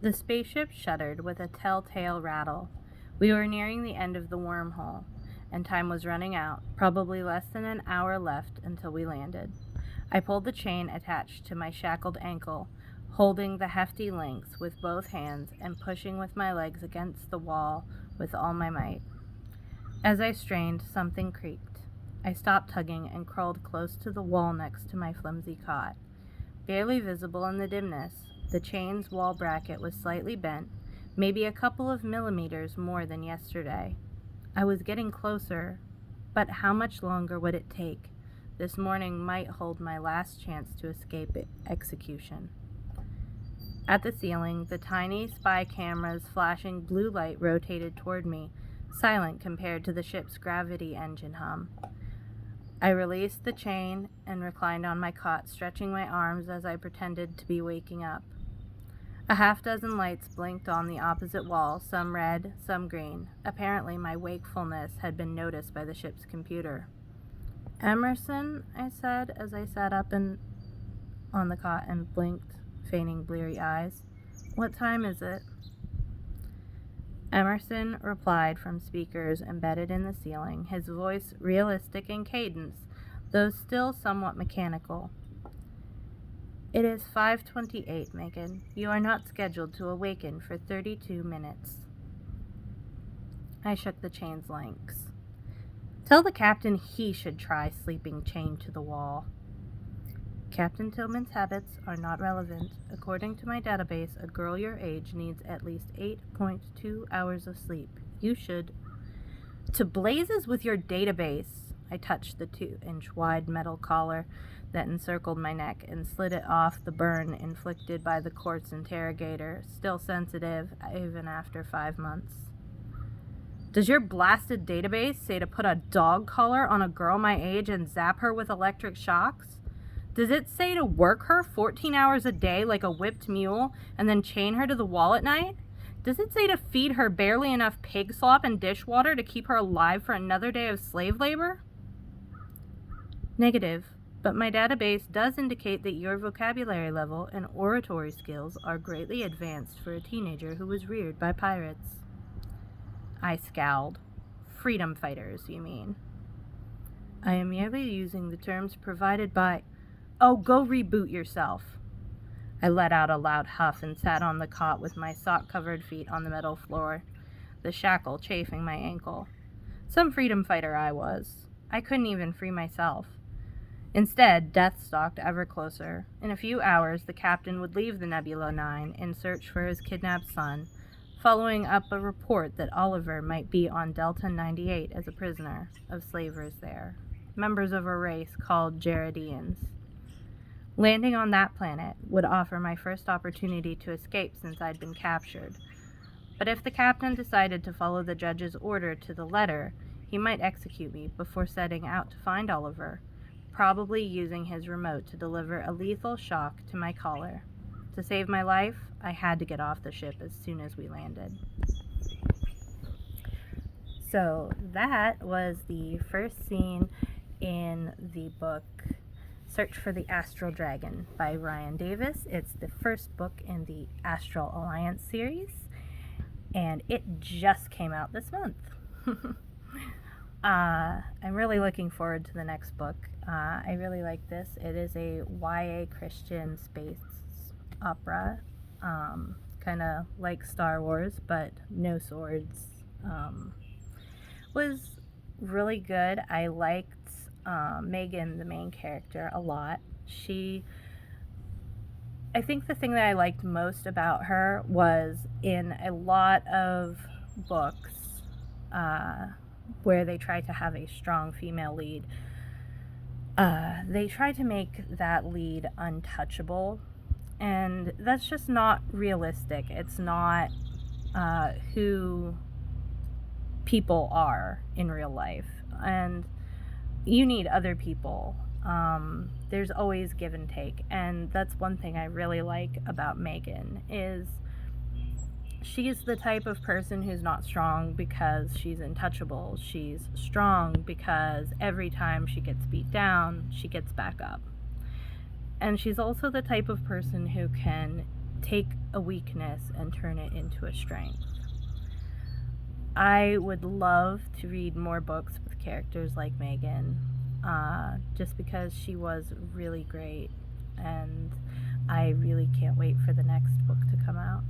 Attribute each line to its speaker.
Speaker 1: The spaceship shuddered with a telltale rattle. We were nearing the end of the wormhole, and time was running out, probably less than an hour left until we landed. I pulled the chain attached to my shackled ankle, holding the hefty links with both hands and pushing with my legs against the wall with all my might. As I strained, something creaked. I stopped tugging and crawled close to the wall next to my flimsy cot. Barely visible in the dimness, the chain's wall bracket was slightly bent, maybe a couple of millimeters more than yesterday. I was getting closer, but how much longer would it take? This morning might hold my last chance to escape execution. At the ceiling, the tiny spy camera's flashing blue light rotated toward me, silent compared to the ship's gravity engine hum. I released the chain and reclined on my cot, stretching my arms as I pretended to be waking up. A half-dozen lights blinked on the opposite wall, some red, some green. Apparently my wakefulness had been noticed by the ship's computer. "Emerson," I said as I sat up on the cot and blinked, feigning bleary eyes. "What time is it?" Emerson replied from speakers embedded in the ceiling, his voice realistic in cadence, though still somewhat mechanical. "It is 5:28, Megan. You are not scheduled to awaken for 32 minutes. I shook the chain's links. "Tell the captain he should try sleeping chained to the wall." "Captain Tillman's habits are not relevant. According to my database, a girl your age needs at least 8.2 hours of sleep. You should—" "To blazes with your database!" I touched the 2-inch wide metal collar that encircled my neck and slid it off the burn inflicted by the quartz interrogator, still sensitive even after 5 months. "Does your blasted database say to put a dog collar on a girl my age and zap her with electric shocks? Does it say to work her 14 hours a day like a whipped mule and then chain her to the wall at night? Does it say to feed her barely enough pig slop and dishwater to keep her alive for another day of slave labor?" "Negative, but my database does indicate that your vocabulary level and oratory skills are greatly advanced for a teenager who was reared by pirates." I scowled. "Freedom fighters, you mean?" "I am merely using the terms provided by—" "Oh, go reboot yourself." I let out a loud huff and sat on the cot with my sock-covered feet on the metal floor, the shackle chafing my ankle. Some freedom fighter I was. I couldn't even free myself. Instead, death stalked ever closer. In a few hours, the captain would leave the Nebula 9 in search for his kidnapped son, following up a report that Oliver might be on Delta 98 as a prisoner of slavers there, members of a race called Jaredians. Landing on that planet would offer my first opportunity to escape since I'd been captured. But if the captain decided to follow the judge's order to the letter, he might execute me before setting out to find Oliver, probably using his remote to deliver a lethal shock to my collar. To save my life, I had to get off the ship as soon as we landed. So that was the first scene in the book Search for the Astral Dragon by Bryan Davis. It's the first book in the Astral Alliance series, and it just came out this month. I'm really looking forward to the next book. I really like this. It is a YA Christian space opera, kind of like Star Wars, but no swords. Was really good. I liked Megan, the main character, a lot. I think the thing that I liked most about her was in a lot of books where they try to have a strong female lead, they try to make that lead untouchable, and that's just not realistic. It's not who people are in real life, and you need other people. There's always give and take, and that's one thing I really like about Megan is she's the type of person who's not strong because she's untouchable. She's strong because every time she gets beat down, she gets back up. And she's also the type of person who can take a weakness and turn it into a strength. I would love to read more books with characters like Megan, just because she was really great, and I really can't wait for the next book to come out.